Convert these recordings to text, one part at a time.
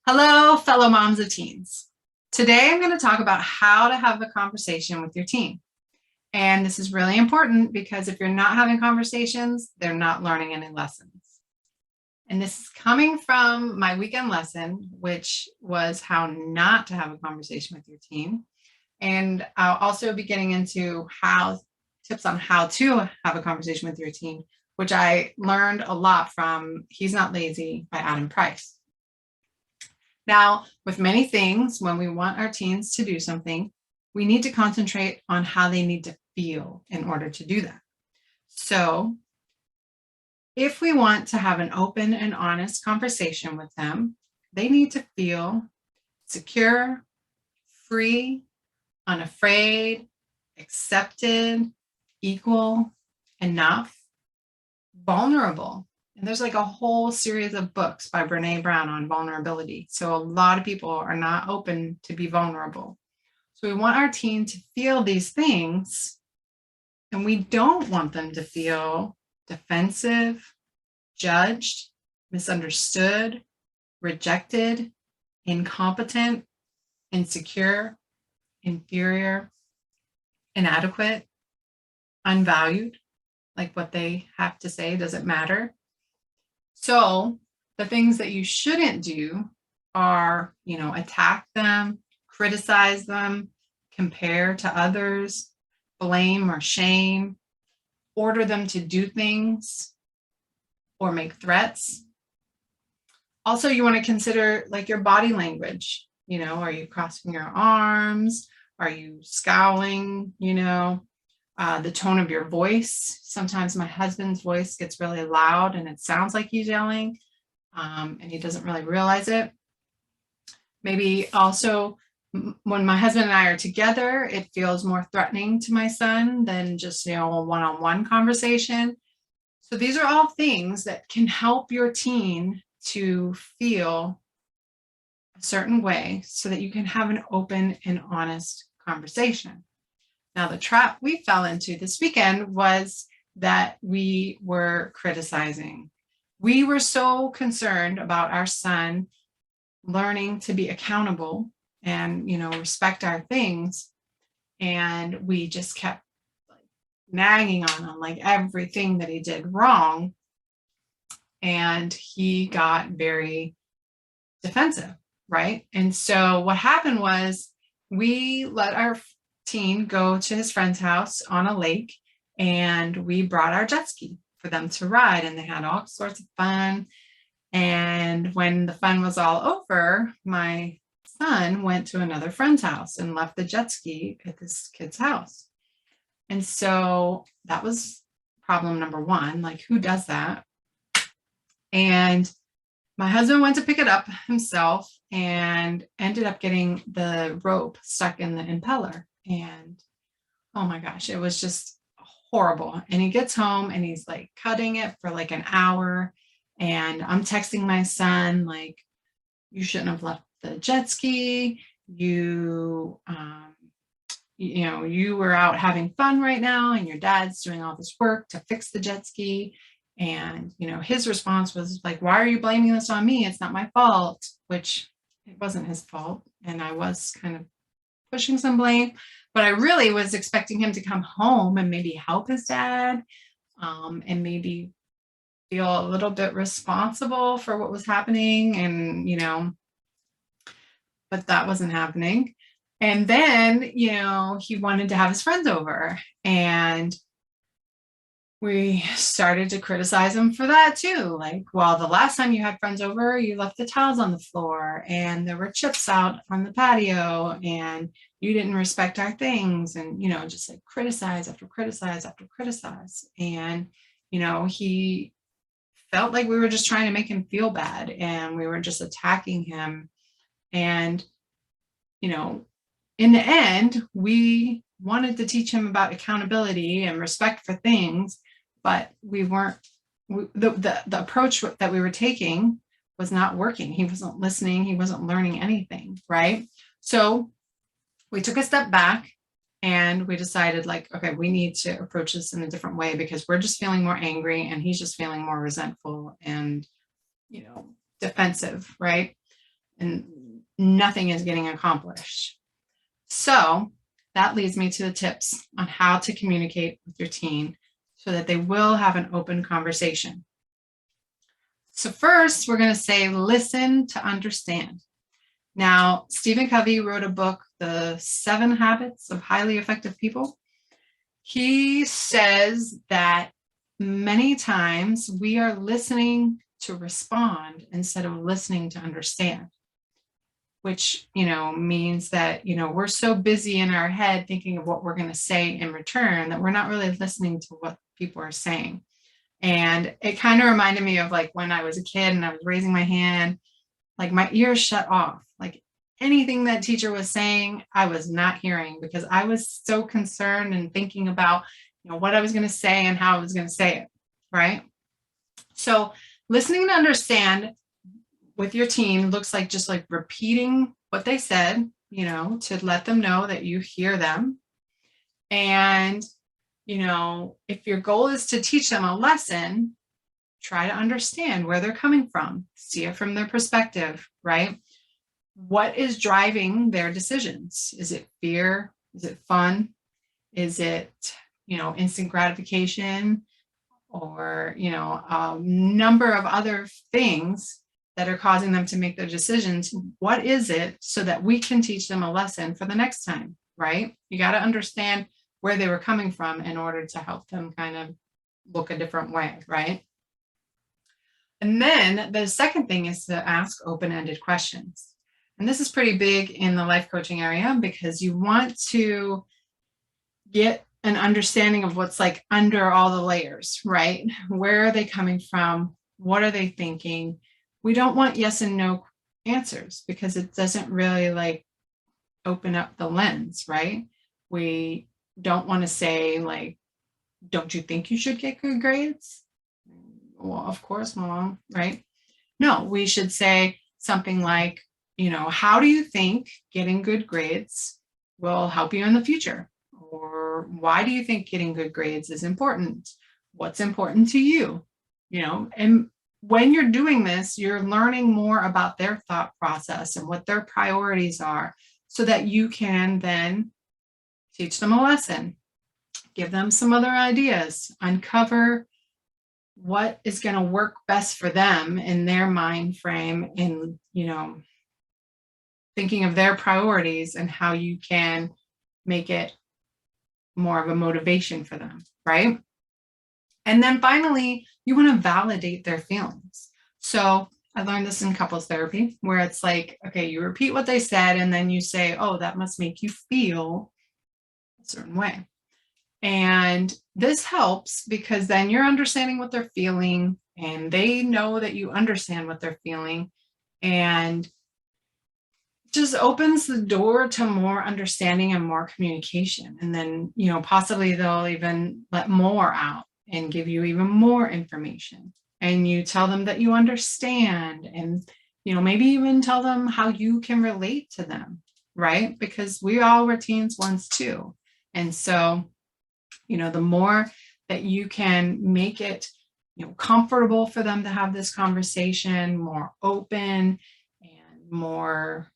Hello, fellow moms of teens. Today, I'm going to talk about how to have a conversation with your teen. And this is really important because if you're not having conversations, they're not learning any lessons. And this is coming from my weekend lesson, which was how not to have a conversation with your teen. And I'll also be getting into tips on how to have a conversation with your teen, which I learned a lot from He's Not Lazy by Adam Price. Now, with many things, when we want our teens to do something, we need to concentrate on how they need to feel in order to do that. So, if we want to have an open and honest conversation with them, they need to feel secure, free, unafraid, accepted, equal, enough, vulnerable. And there's like a whole series of books by Brene Brown on vulnerability. So a lot of people are not open to be vulnerable. So we want our teen to feel these things, and we don't want them to feel defensive, judged, misunderstood, rejected, incompetent, insecure, inferior, inadequate, unvalued, like what they have to say doesn't matter. So the things that you shouldn't do are, attack them, criticize them, compare to others, blame or shame, order them to do things, or make threats. Also, you want to consider like your body language. Are you crossing your arms? Are you scowling? The tone of your voice. Sometimes my husband's voice gets really loud and it sounds like he's yelling, and he doesn't really realize it. Maybe also when my husband and I are together, it feels more threatening to my son than just, a one-on-one conversation. So these are all things that can help your teen to feel a certain way so that you can have an open and honest conversation. Now, the trap we fell into this weekend was that we were criticizing. We were so concerned about our son learning to be accountable and, respect our things. And we just kept nagging on him, like everything that he did wrong. And he got very defensive, right? And so what happened was we let our teen go to his friend's house on a lake, and we brought our jet ski for them to ride, and they had all sorts of fun. And when the fun was all over, my son went to another friend's house and left the jet ski at this kid's house. And so that was problem number one, like who does that? And my husband went to pick it up himself and ended up getting the rope stuck in the impeller. And oh my gosh, it was just horrible. And he gets home and he's like cutting it for like an hour. And I'm texting my son, like, you shouldn't have left the jet ski. You were out having fun right now, and your dad's doing all this work to fix the jet ski. And, his response was like, why are you blaming this on me? It's not my fault, which it wasn't his fault. And I was kind of pushing some blame, but I really was expecting him to come home and maybe help his dad, and maybe feel a little bit responsible for what was happening. And, but that wasn't happening. And then, he wanted to have his friends over, and we started to criticize him for that too. Like, well, the last time you had friends over, you left the towels on the floor and there were chips out on the patio and you didn't respect our things, and, just like criticize after criticize after criticize. And, he felt like we were just trying to make him feel bad and we were just attacking him. And, in the end, we wanted to teach him about accountability and respect for things, but the approach that we were taking was not working. He wasn't listening. He wasn't learning anything, right? So we took a step back and we decided, like, okay, we need to approach this in a different way because we're just feeling more angry and he's just feeling more resentful and, defensive, right? and nothing is getting accomplished. So that leads me to the tips on how to communicate with your teen so that they will have an open conversation. So first, we're going to say, listen to understand. Now, Stephen Covey wrote a book, The 7 Habits of Highly Effective People. He says that many times we are listening to respond instead of listening to understand, which, means that, we're so busy in our head thinking of what we're going to say in return that we're not really listening to what people are saying. And it kind of reminded me of like when I was a kid and I was raising my hand, like my ears shut off. Like anything that teacher was saying, I was not hearing because I was so concerned and thinking about, what I was going to say and how I was going to say it, right? So listening to understand with your teen looks like just like repeating what they said, to let them know that you hear them. And, if your goal is to teach them a lesson, try to understand where they're coming from, see it from their perspective, right? What is driving their decisions? Is it fear? Is it fun? Is it, instant gratification? Or, a number of other things that are causing them to make their decisions. What is it so that we can teach them a lesson for the next time, right? You got to understand where they were coming from in order to help them kind of look a different way, right? And then the second thing is to ask open-ended questions. And this is pretty big in the life coaching area because you want to get an understanding of what's like under all the layers, right? Where are they coming from? What are they thinking? We don't want yes and no answers because it doesn't really like open up the lens, right? We don't want to say like, don't you think you should get good grades? Well, of course, Mom, right? No, we should say something like, how do you think getting good grades will help you in the future? Or why do you think getting good grades is important? What's important to you? And when you're doing this, you're learning more about their thought process and what their priorities are so that you can then teach them a lesson, give them some other ideas, uncover what is going to work best for them in their mind frame in, thinking of their priorities and how you can make it more of a motivation for them, right? And then finally, you want to validate their feelings. So I learned this in couples therapy where it's like, okay, you repeat what they said and then you say, oh, that must make you feel a certain way. And this helps because then you're understanding what they're feeling and they know that you understand what they're feeling, and just opens the door to more understanding and more communication. And then, possibly they'll even let more out and give you even more information. And you tell them that you understand and, maybe even tell them how you can relate to them, right? Because we all were teens once too. And so, the more that you can make it, comfortable for them to have this conversation, more open and more,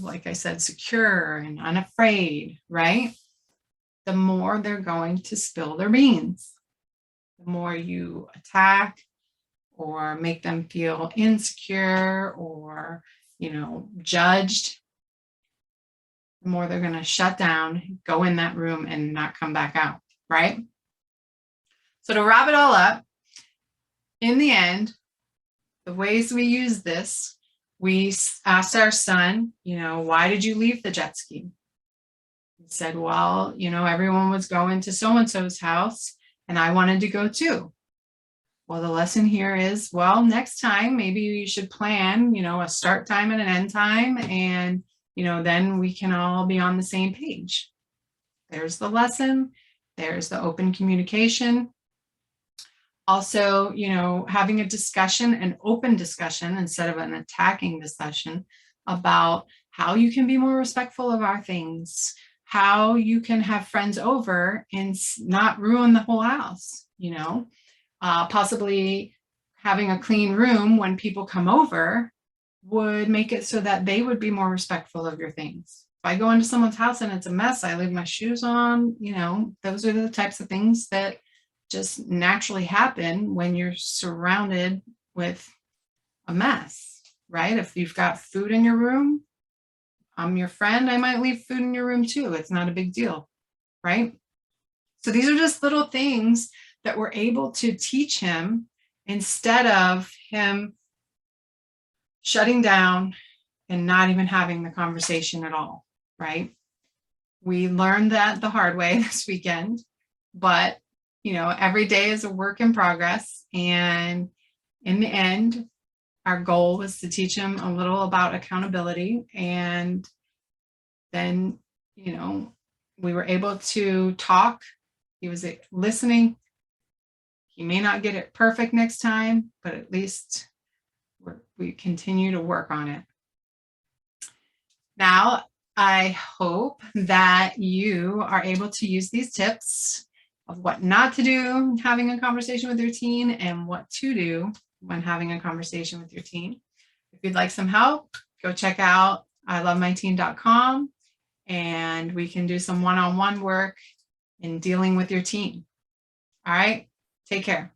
like I said, secure and unafraid, right? The more they're going to spill their beans. The more you attack or make them feel insecure or, judged, the more they're going to shut down, go in that room and not come back out, right? So to wrap it all up, in the end, the ways we use this, we asked our son, why did you leave the jet ski? He said, well, everyone was going to so-and-so's house and I wanted to go too. Well, the lesson here is, well, next time, maybe you should plan, a start time and an end time. And, then we can all be on the same page. There's the lesson. There's the open communication. Also, having a discussion, an open discussion instead of an attacking discussion about how you can be more respectful of our things, how you can have friends over and not ruin the whole house, possibly having a clean room when people come over, would make it so that they would be more respectful of your things. If I go into someone's house and it's a mess, I leave my shoes on, those are the types of things that just naturally happen when you're surrounded with a mess, right? If you've got food in your room, I'm your friend, I might leave food in your room too. It's not a big deal, right? So these are just little things that we're able to teach him instead of him shutting down and not even having the conversation at all, right? We learned that the hard way this weekend, but every day is a work in progress. And in the end, our goal was to teach him a little about accountability. And then, we were able to talk. He was listening. He may not get it perfect next time, but at least we continue to work on it. Now, I hope that you are able to use these tips of what not to do having a conversation with your teen and what to do when having a conversation with your teen. If you'd like some help, go check out ilovemyteen.com and we can do some one-on-one work in dealing with your teen. All right, take care.